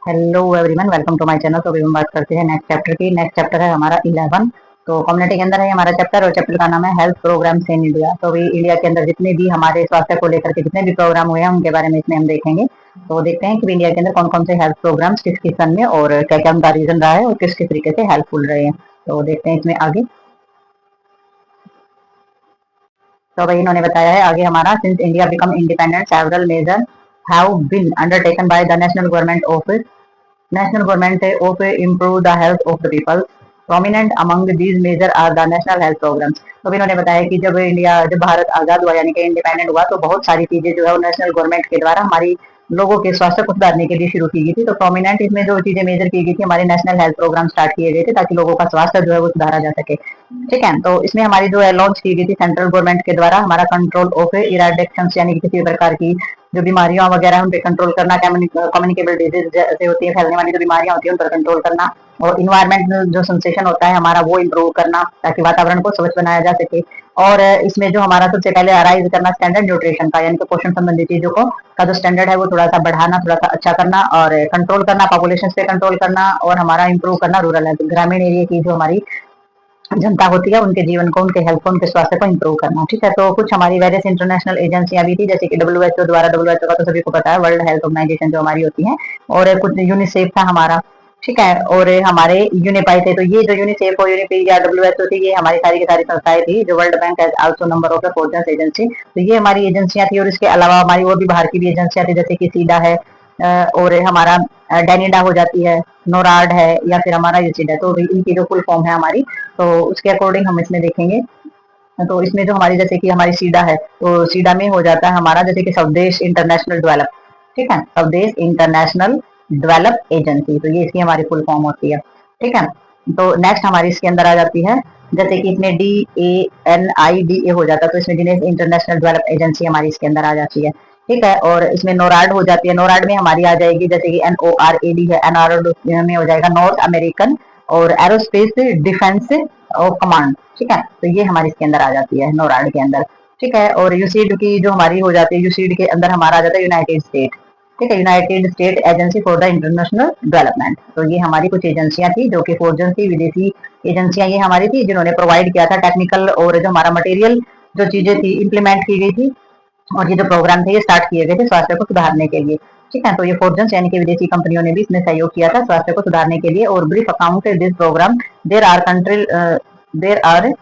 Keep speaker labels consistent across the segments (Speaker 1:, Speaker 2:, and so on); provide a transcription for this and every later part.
Speaker 1: Hello everyone, welcome to my channel. तो अभी हम बात करते हैं नेक्स्ट चैप्टर की। नेक्स्ट चैप्टर है हमारा 11। तो कम्युनिटी के अंदर है हमारा चैप्टर, और चैप्टर का नाम है हेल्थ प्रोग्राम्स इन इंडिया। तो अभी इंडिया के अंदर जितने भी हमारे स्वास्थ्य को लेकर के जितने भी प्रोग्राम हुए हैं उनके बारे में इसमें हम देखेंगे। तो देखते हैं कि इंडिया के अंदर कौन कौन से हेल्थ प्रोग्राम्स किस किस सन में और क्या क्या उनका रीजन रहा है और किस किस तरीके से हेल्पफुल रहे हैं। तो देखते हैं इसमें आगे। तो भाई इन्होंने बताया है आगे हमारा, since India become independent several major have been undertaken by the national government of improve the health of the people. Prominent among these measures are the national health programs. तो भी इन्होंने बताया कि जब भारत आजाद हुआ यानी कि इंडिपेंडेंट हुआ तो बहुत सारी चीजें जो है वो नेशनल गवर्नमेंट के द्वारा हमारी लोगों के स्वास्थ्य को सुधारने के लिए शुरू की गई थी। तो प्रोमिनेंट इसमें जो चीजें मेजर की गई थी, हमारे नेशनल हेल्थ प्रोग्राम स्टार्ट किए गए थे ताकि लोगों का स्वास्थ्य जो है वो सुधारा जा सके। ठीक है, तो इसमें हमारी जो है लॉन्च की गई थी सेंट्रल गवर्नमेंट के द्वारा हमारा कंट्रोल ऑफ इराडिक्शन, यानी कि किसी प्रकार की जो बीमारियां वगैरह उन पे कंट्रोल करना, कम्युनिकेबल डिजीज जैसे होती है, फैलने वाली जो बीमारियां होती है उन पर कंट्रोल करना, और इन्वायरमेंट जो सेंसेशन होता है हमारा वो इम्प्रूव करना ताकि वातावरण को स्वच्छ बनाया जा सके। और इसमें जो हमारा सबसे पहले अराइज करना स्टैंडर्ड न्यूट्रिशन का, यानी कि पोषण संबंधी चीजों को का जो स्टैंडर्ड है वो थोड़ा सा बढ़ाना, थोड़ा सा अच्छा करना और कंट्रोल करना, पॉपुलेशन पे कंट्रोल करना, और हमारा इंप्रूव करना रूरल हेल्थ, ग्रामीण एरिया की जो हमारी जनता होती है उनके जीवन को, उनके हेल्थ को, उनके स्वास्थ्य को इंप्रूव करना। ठीक है, तो कुछ हमारी वेरियस इंटरनेशनल एजेंसियां भी थी, जैसे कि डब्ल्यूएचओ द्वारा, डब्ल्यूएचओ का तो सभी को पता है, वर्ल्ड हेल्थ ऑर्गेनाइजेशन जो हमारी होती है, और कुछ यूनिसेफ था हमारा। ठीक है, और हमारे यूनिपाई थे। तो ये जो यूनिसेफ और यूनिपी या डब्ल्यूएचओ थी, ये हमारी सारी की सारी संस्थाएं थी। जो world bank also number of foreign agency, तो ये हमारी एजेंसियां थी। और इसके अलावा हमारी और भी बाहर की भी एजेंसियां थी, जैसे कि सीडा है, और हमारा डेनिडा हो जाती है, नोराड है, या फिर हमारा यूसिड है। तो इनकी जो फुल फॉर्म है हमारी, तो उसके अकॉर्डिंग हम इसमें देखेंगे। तो इसमें जो हमारी जैसे कि हमारी सीडा है, तो सीडा में हो जाता है हमारा जैसे कि स्वदेश इंटरनेशनल डेवलप। ठीक है, स्वदेश इंटरनेशनल डेवलप एजेंसी, तो ये इसकी हमारी फुल फॉर्म होती है। ठीक है, तो नेक्स्ट हमारी इसके अंदर आ जाती है, जैसे कि इसमें DANIDA हो जाता है, तो इसमें दिनेश इंटरनेशनल डेवलप एजेंसी हमारी इसके अंदर आ जाती है। ठीक है, और इसमें नोराड हो जाती है। नोराड में हमारी आ जाएगी जैसे कि NORAD है, NORAD में हो जाएगा नॉर्थ अमेरिकन और एरोस्पेस डिफेंस ऑफ कमांड। ठीक है, तो ये हमारी इसके अंदर आ जाती है नोराड के अंदर। ठीक है, और यूसीड की जो हमारी हो जाती है, यूसीड के अंदर हमारा आ जाता है यूनाइटेड स्टेट। ठीक है, United state agency for the international development. तो ये हमारी कुछ एजेंसियां थी जो कि फौजन थी, विदेशी एजेंसियां ये हमारी थी, जिन्होंने प्रोवाइड किया था टेक्निकल और जो हमारा मटेरियल जो चीजें थी इम्प्लीमेंट की गई थी, और ये जो प्रोग्राम थे ये स्टार्ट किए गए थे स्वास्थ्य को सुधारने के लिए। ठीक है, तो ये फोर्जन यानी कि विदेशी कंपनियों ने भी इसमें सहयोग किया था स्वास्थ्य को सुधारने के लिए। और brief account this programme, there are country there are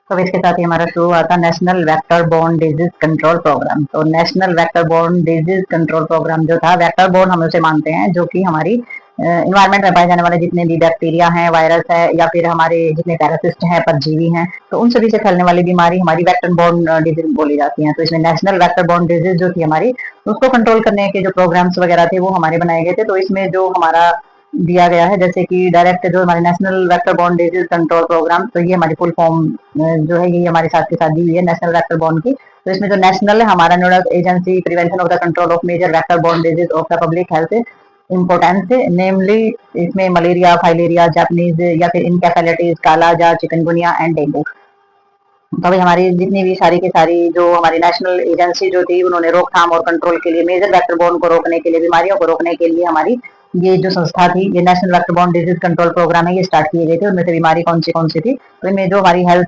Speaker 1: तो इसके साथ ही हमारा शुरू हुआ था national vector borne disease control programme. तो national vector borne disease control programme जो था, वेक्टर बोर्न हम उसे मानते हैं जो कि हमारी इन्वायरमेंट में पाए जाने वाले जितने भी बैक्टीरिया हैं, वायरस है, या फिर हमारे जितने पैरासिस्ट हैं, परजीवी हैं, तो उन सभी से फैलने वाली बीमारी हमारी वेक्टर बोर्न डिजीज बोली जाती है। तो इसमें नेशनल वेक्टर बोर्न डिजीज जो थी हमारी, उसको कंट्रोल करने के जो प्रोग्राम्स वगैरह थे वो हमारे बनाए गए थे। तो इसमें जो हमारा दिया गया है, जैसे कि डायरेक्ट जो हमारे national vector borne disease control programme, तो ये हमारी फुल फॉर्म जो है ये हमारे साथ के साथ दी हुई है नेशनल वेक्टर बोर्न की। तो इसमें जो नेशनल है हमारा nodal agency prevention of the control of major vector borne disease of the public health importance, namely इसमें मलेरिया, फाइलेरिया, जापानीज या फिर encephalitis, kala-azar, chikungunya and dengue. तो अभी हमारी जितनी भी सारी की सारी जो हमारी नेशनल एजेंसी जो थी, उन्होंने रोकथाम और कंट्रोल के लिए, मेजर वेक्टर बोर्न को रोकने के लिए, बीमारियों को रोकने के लिए हमारी ये जो संस्था थी, ये national vector borne disease control programme है, ये स्टार्ट किए गए थे। उनमें से बीमारी कौन सी थी, तो इनमें जो हमारी हेल्थ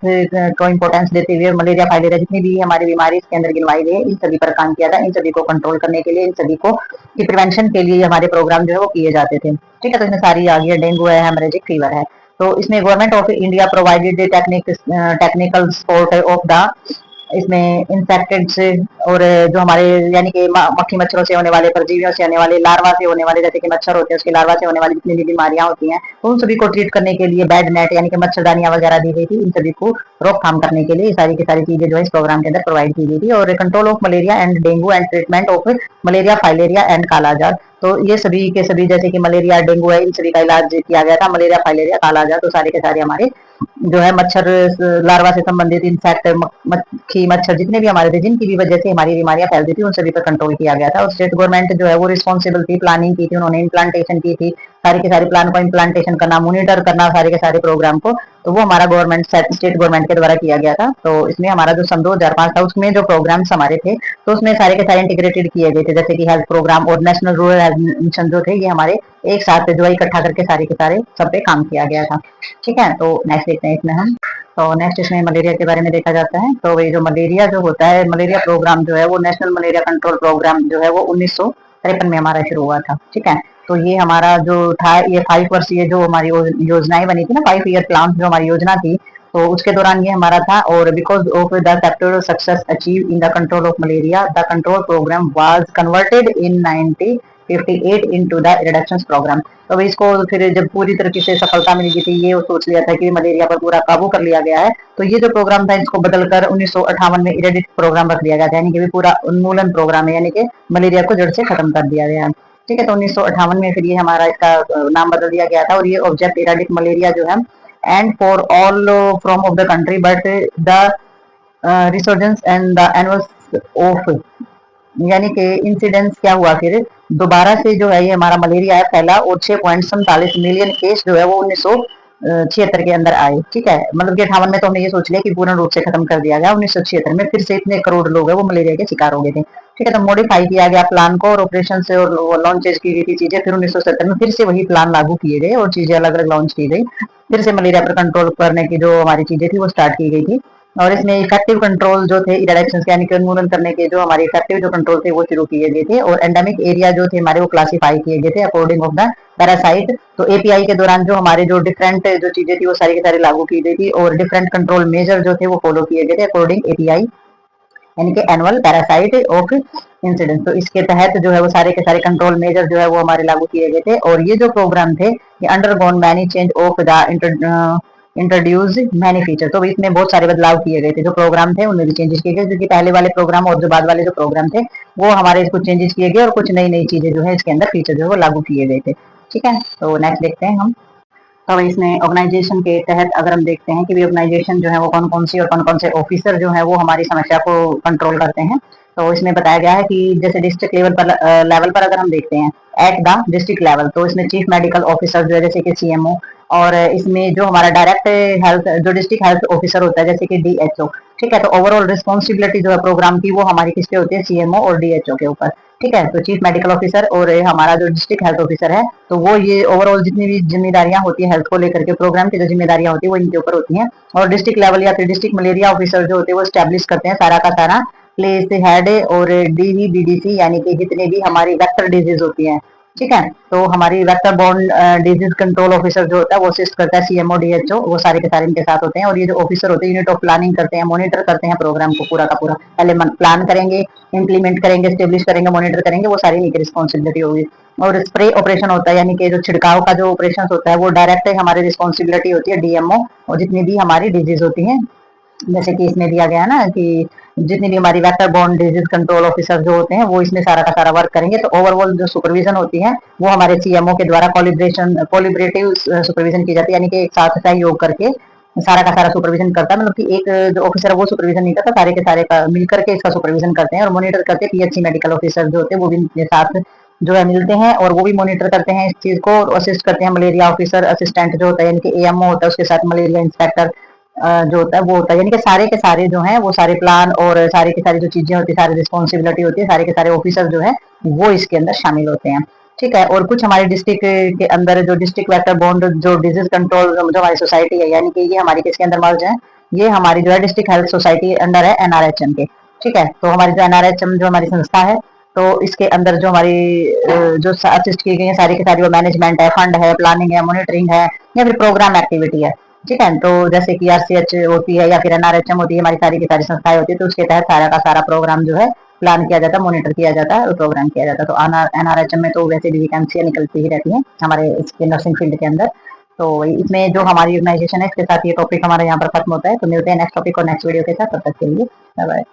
Speaker 1: को इंपॉर्टेंस देते हुए मलेरिया, फाइलेरिया, जितनी भी हमारी बीमारी इसके अंदर गिनवाई गई है, इन सभी पर काम किया था। इन सभी को कंट्रोल करने के लिए, इन सभी को की प्रिवेंशन के लिए हमारे प्रोग्राम जो है वो किए जाते थे। ठीक है, तो इसमें सारी आ गई, डेंगू है, हेमरेजिक फीवर है। तो इसमें government of India provided technical support of the, इसमें इंसेक्टेड्स और जो हमारे यानी कि मक्खी मच्छरों से होने वाले, परजीवियों से होने वाले, लार्वा से होने वाले, जैसे कि मच्छर होते हैं उसके लार्वा से होने वाली जितनी भी बीमारियां होती हैं, तो उन सभी को ट्रीट करने के लिए बेड नेट यानी कि मच्छरदानियां वगैरह दी गई थी। इन सभी को रोकथाम करने के लिए सारी की सारी चीजें जो है इस प्रोग्राम के अंदर प्रोवाइड की गई थी। और control of malaria and dengue and treatment of malaria, filaria and kala-azar, तो ये सभी के सभी जैसे कि मलेरिया, डेंगू है, इन सभी का इलाज किया गया था। मलेरिया, फाइलेरिया, कालाजार, तो सारे के सारे हमारे जो है मच्छर लार्वा से संबंधित इंसेक्ट, मक्खी मच्छर जितने भी हमारे थे, जिनकी भी वजह से हमारी बीमारियां फैलती थी, उन सभी पर कंट्रोल किया गया था। और स्टेट गवर्नमेंट जो है वो रिस्पॉन्सिबल थी, प्लानिंग की थी, उन्होंने इम्प्लांटेशन की थी, सारे के सारे प्लान को इम्प्लांटेशन करना, मॉनिटर करना सारे के सारे प्रोग्राम को, तो वो हमारा गवर्नमेंट स्टेट गवर्नमेंट के द्वारा किया गया था। तो इसमें हमारा जो सन 2005 था उसमें जो प्रोग्राम्स हमारे थे तो उसमें सारे के सारे इंटीग्रेटेड किए गए थे, जैसे कि हेल्थ प्रोग्राम और नेशनल रूरल हेल्थ मिशन जो थे ये हमारे एक साथ जो है इकट्ठा करके सारे के सारे सब पे काम किया गया था। ठीक है, तो नेक्स्ट देखते हैं इसमें हम। तो नेक्स्ट इसमें मलेरिया के बारे में देखा जाता है। तो वही जो मलेरिया जो होता है, मलेरिया प्रोग्राम जो है वो नेशनल मलेरिया कंट्रोल प्रोग्राम जो है वो 1953 में हमारा शुरू हुआ था। ठीक है, तो ये हमारा जो था ये 5 वर्षीय जो हमारी योजनाएं बनी थी ना, 5 ईयर प्लान जो हमारी योजना थी, तो उसके दौरान ये हमारा था। और because of the factor success achieve in the control of malaria, the control programme was converted in 1958 into the reduction programme. तो इसको फिर जब पूरी तरीके से सफलता मिल गई थी, ये सोच लिया था कि मलेरिया पर पूरा काबू कर लिया गया है, तो ये जो प्रोग्राम था इसको बदलकर 1958 में इरेडिक प्रोग्राम रख दिया गया था, यानी कि पूरा उन्मूलन प्रोग्राम है, यानी कि मलेरिया को जड़ से खत्म कर दिया गया है। ठीक है, तो 1958 में फिर ये हमारा इसका नाम बदल दिया गया था। और ये ऑब्जेक्ट इरेडिक मलेरिया जो है and for all from of the country, but the resurgence and the annual of, यानी कि इंसिडेंस क्या हुआ फिर दोबारा से जो है ये हमारा मलेरिया है फैला और 6.47 मिलियन केस जो है वो 1976 के अंदर आए। ठीक है, मतलब कि 58 में तो हमने ये सोच लिया कि पूर्ण रूप से खत्म कर दिया गया, 1976 में फिर से इतने करोड़ लोग है वो मलेरिया के शिकार हो गए थे। ठीक है, तो मॉडिफाई किया गया प्लान को और ऑपरेशन से और लॉन्चेज की गई थी चीजें, फिर 1970 में फिर से वही प्लान लागू किए गए और चीजें अलग अलग लॉन्च की गई, फिर से मलेरिया पर कंट्रोल करने की जो हमारी चीजें थी वो स्टार्ट की गई थी। और इसमें इफेक्टिव कंट्रोल जो थे इरेडिक्शन यानी कि उन्मूलन करने के जो हमारे इफेक्टिव जो कंट्रोल थे वो शुरू किए गए थे। और एंडेमिक एरिया जो थे हमारे वो क्लासिफाई किए गए थे अकॉर्डिंग ऑफ द पैरासाइट। तो एपीआई के दौरान जो हमारे जो डिफरेंट जो चीजें थी वो सारी की सारी लागू की गई थी और डिफरेंट कंट्रोल मेजर जो थे वो फॉलो किए गए थे अकॉर्डिंग एपीआई, यानी कि एनुअल पैरासाइट ऑफ इंसिडेंस। तो इसके तहत जो है वो सारे के सारे कंट्रोल मेजर जो है वो हमारे लागू किए गए थे। और ये जो प्रोग्राम थे ये undergone many change of the introduce many feature. तो इसमें बहुत सारे बदलाव किए गए थे, जो प्रोग्राम थे उनमें भी चेंजेस किए गए, क्योंकि पहले वाले प्रोग्राम और जो बाद वाले जो प्रोग्राम थे वो हमारे कुछ चेंजेस किए गए और कुछ नई नई चीजें जो है इसके अंदर फीचर जो है वो लागू किए गए थे। ठीक है, तो नेक्स्ट देखते हैं हम। तो इसमें ऑर्गेनाइजेशन के तहत अगर हम देखते हैं कि ऑर्गेनाइजेशन जो है वो कौन कौन सी और कौन कौन से ऑफिसर जो है वो हमारी समस्या को कंट्रोल करते हैं। तो इसमें बताया गया है कि जैसे डिस्ट्रिक्ट लेवल पर अगर हम देखते हैं एट द डिस्ट्रिक्ट लेवल, तो इसमें चीफ मेडिकल ऑफिसर जो है जैसे कि सीएमओ, और इसमें जो हमारा डायरेक्ट हेल्थ जो डिस्ट्रिक्ट हेल्थ ऑफिसर होता है जैसे कि डीएचओ। ठीक है, तो ओवरऑल रिस्पॉन्सिबिलिटी जो है प्रोग्राम की वो हमारी किसके होती है, सीएमओ और डीएचओ के ऊपर। ठीक है, तो चीफ मेडिकल ऑफिसर और हमारा जो डिस्ट्रिक्ट हेल्थ ऑफिसर है, तो वो ये ओवरऑल जितनी भी जिम्मेदारियां होती है हेल्थ को लेकर के प्रोग्राम की जो जिम्मेदारियां होती है वो इनके ऊपर होती हैं। और डिस्ट्रिक्ट लेवल या फिर डिस्ट्रिक्ट मलेरिया ऑफिसर जो होते हैं वो स्टैब्लिश करते हैं सारा का सारा प्लेस हेड और डीवीबीडीसी, यानी कि जितने भी हमारी वेक्टर डिजीज होती है। ठीक है, तो हमारी vector borne disease control officer जो होता है वो असिस्ट करता है सीएमओ डीएचओ, वो सारे के सारे इनके साथ होते हैं। और ये जो ऑफिसर होते हैं यूनिट ऑफ प्लानिंग करते हैं, मॉनिटर करते हैं प्रोग्राम को पूरा का पूरा, पहले प्लान करेंगे, इंप्लीमेंट करेंगे, स्टेब्लिश करेंगे, मॉनिटर करेंगे, वो सारी इनकी रिस्पॉन्सिबिलिटी होगी। और स्प्रे ऑपरेशन होता है, यानी कि जो छिड़काव का जो ऑपरेशन होता है वो डायरेक्ट हमारी रिस्पॉन्सिबिलिटी होती है डीएमओ, और जितनी भी हमारी डिजीज होती है जैसे कि इसमें दिया गया ना कि जितनी भी हमारी vector borne disease control officer जो होते हैं वो इसमें सारा का सारा वर्क करेंगे। तो ओवरऑल जो सुपरविजन होती है वो हमारे सीएमओ के द्वारा कोलिब्रेटिव सुपरविजन की जाती है, यानी कि एक साथ सहयोग करके सारा का सारा सुपरविजन करता है। मतलब कि एक जो ऑफिसर है वो सुपरविजन नहीं करता, सारे के सारे मिलकर के इसका सुपरविजन करते हैं और मॉनिटर करते हैं। पीएचसी मेडिकल ऑफिसर जो होते हैं वो भी साथ जो है मिलते हैं और वो भी मॉनिटर करते हैं इस चीज को और असिस्ट करते हैं। मलेरिया ऑफिसर असिस्टेंट जो होता है, यानी कि एएमओ होता है, उसके साथ मलेरिया इंस्पेक्टर जो होता है वो होता है, यानी कि सारे के सारे जो हैं वो सारे प्लान और सारी की सारी जो चीजें होती है, सारी रिस्पॉन्सिबिलिटी होती है, सारे के सारे ऑफिसर जो है वो इसके अंदर शामिल होते हैं। ठीक है, और कुछ हमारे डिस्ट्रिक्ट के अंदर जो डिस्ट्रिक्ट वेक्टर बॉर्न जो डिजीज कंट्रोल जो हमारी सोसाइटी है, यानी कि ये हमारी किसके अंदर मर्ज है, ये हमारी जो है डिस्ट्रिक्ट हेल्थ सोसाइटी अंडर है एनआरएचएम के। ठीक है, तो हमारी जो एनआरएचएम जो हमारी संस्था है, तो इसके अंदर जो हमारी जो असिस्ट की गई है सारी की सारी वो मैनेजमेंट है, फंड है, प्लानिंग है, मॉनिटरिंग है या फिर प्रोग्राम एक्टिविटी है। ठीक है, तो जैसे कि आरसीएच होती है या फिर एनआरएचएम होती है, हमारी सारी की सारी संस्थाएं होती है, तो उसके तहत सारा का सारा प्रोग्राम जो है प्लान किया जाता है, मॉनिटर किया जाता है और प्रोग्राम किया जाता है। तो एनआरएचएम में तो वैसे भी वैकेंसियां निकलती ही रहती हैं हमारे इसके नर्सिंग फील्ड के अंदर। तो इसमें जो हमारी ऑर्गेनाइजेशन है इसके साथ ये टॉपिक हमारा यहाँ पर खत्म होता है। तो मिलते हैं नेक्स्ट टॉपिक और नेक्स्ट वीडियो के साथ, तब तक के लिए बाय बाय।